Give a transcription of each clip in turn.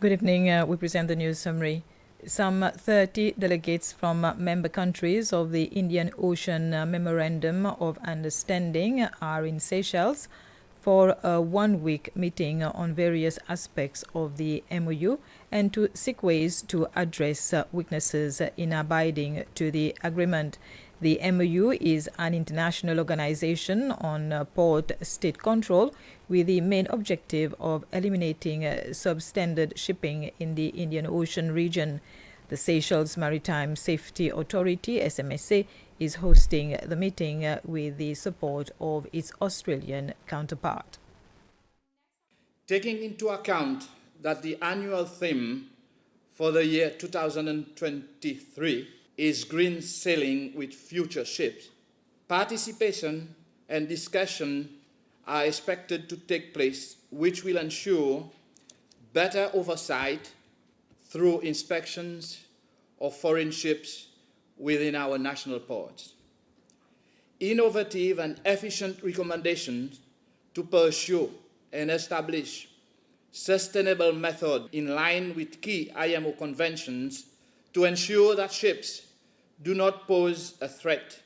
Good evening. We present the news summary. Some 30 delegates from member countries of the Indian Ocean Memorandum of Understanding are in Seychelles for a one-week meeting on various aspects of the MOU and to seek ways to address weaknesses in abiding to the agreement. The MOU is an international organization on port state control with the main objective of eliminating substandard shipping in the Indian Ocean region. The Seychelles Maritime Safety Authority, SMSA, is hosting the meeting with the support of its Australian counterpart. Taking into account that the annual theme for the year 2023 is green sailing with future ships, participation and discussion are expected to take place, which will ensure better oversight through inspections of foreign ships within our national ports. Innovative and efficient recommendations to pursue and establish sustainable methods in line with key IMO conventions to ensure that ships do not pose a threat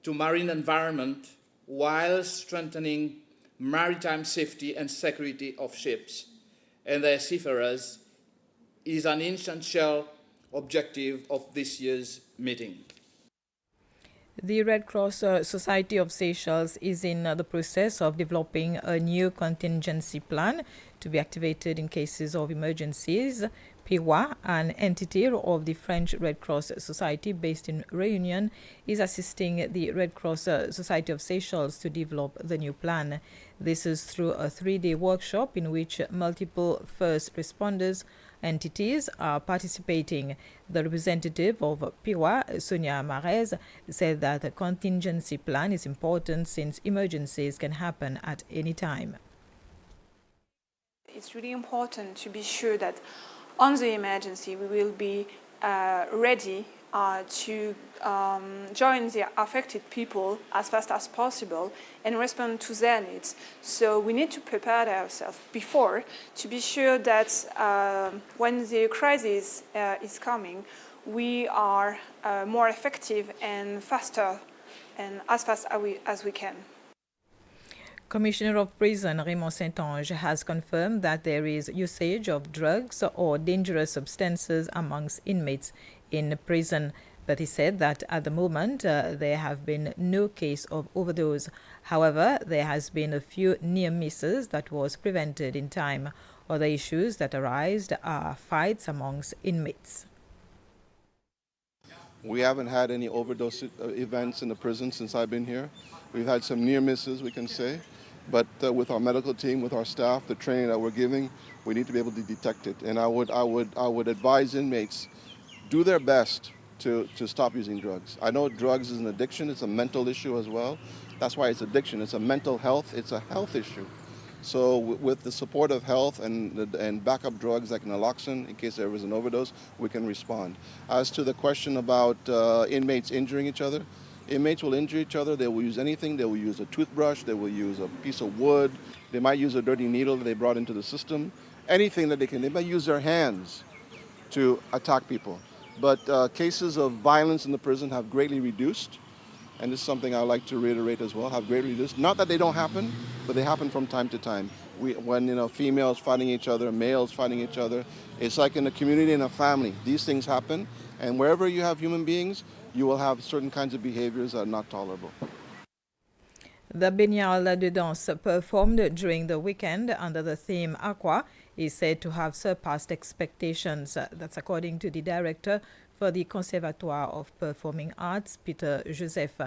to marine environment while strengthening maritime safety and security of ships and their seafarers is an essential objective of this year's meeting. The Red Cross Society of Seychelles is in the process of developing a new contingency plan to be activated in cases of emergencies. PIWA, an entity of the French Red Cross Society based in Réunion, is assisting the Red Cross Society of Seychelles to develop the new plan. This is through a 3-day workshop in which multiple first responders entities are participating. The representative of PIWA, Sonia Marez, said that the contingency plan is important since emergencies can happen at any time. It's really important to be sure that on the emergency we will be ready to join the affected people as fast as possible and respond to their needs. So we need to prepare ourselves before to be sure that when the crisis is coming, we are more effective and faster and as fast as we can. Commissioner of Prison Raymond Saint-Ange has confirmed that there is usage of drugs or dangerous substances amongst inmates in prison. But he said that at the moment there have been no case of overdose. However, there has been a few near misses that was prevented in time. Other issues that arise are fights amongst inmates. We haven't had any overdose events in the prison since I've been here. We've had some near misses, we can say. But with our medical team, with our staff, the training that we're giving, we need to be able to detect it. And I would advise inmates, do their best to stop using drugs. I know drugs is an addiction, it's a mental issue as well. That's why it's addiction, it's a mental health, it's a health issue. So with the support of health and backup drugs like naloxone, in case there was an overdose, we can respond. As to the question about inmates injuring each other, inmates will injure each other. They will use anything. They will use a toothbrush. They will use a piece of wood. They might use a dirty needle that they brought into the system. Anything that they can. They might use their hands to attack people. But cases of violence in the prison have greatly reduced. And this is something I would like to reiterate as well, have greatly reduced. Not that they don't happen, but they happen from time to time. When females fighting each other, males fighting each other, it's like in a community, in a family. These things happen. And wherever you have human beings, you will have certain kinds of behaviors that are not tolerable. The Biennale de Danse performed during the weekend under the theme Aqua is said to have surpassed expectations. That's according to the director for the Conservatoire of Performing Arts, Pierre Joseph.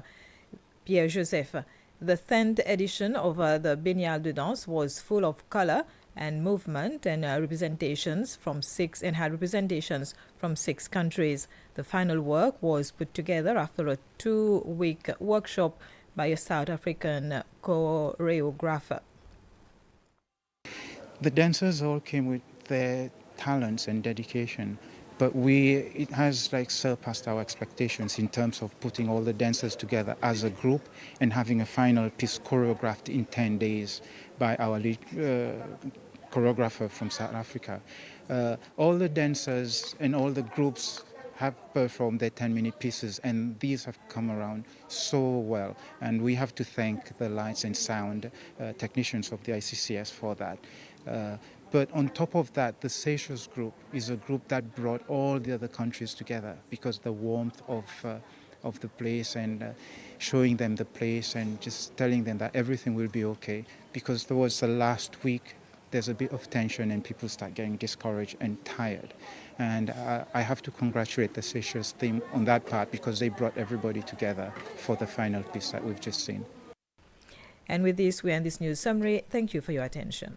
The 10th edition of the Biennale de Danse was full of color and movement and representations from six countries. The final work was put together after a 2-week workshop by a South African choreographer. The dancers all came with their talents and dedication, but it has surpassed our expectations in terms of putting all the dancers together as a group and having a final piece choreographed in 10 days by our choreographer from South Africa. All the dancers and all the groups have performed their 10-minute pieces, and these have come around so well. And we have to thank the lights and sound technicians of the ICCS for that. But on top of that, the Seychelles group is a group that brought all the other countries together, because the warmth of the place and showing them the place and just telling them that everything will be okay. Because towards the last week, there's a bit of tension and people start getting discouraged and tired. And I have to congratulate the Seychelles team on that part, because they brought everybody together for the final piece that we've just seen. And with this, we end this news summary. Thank you for your attention.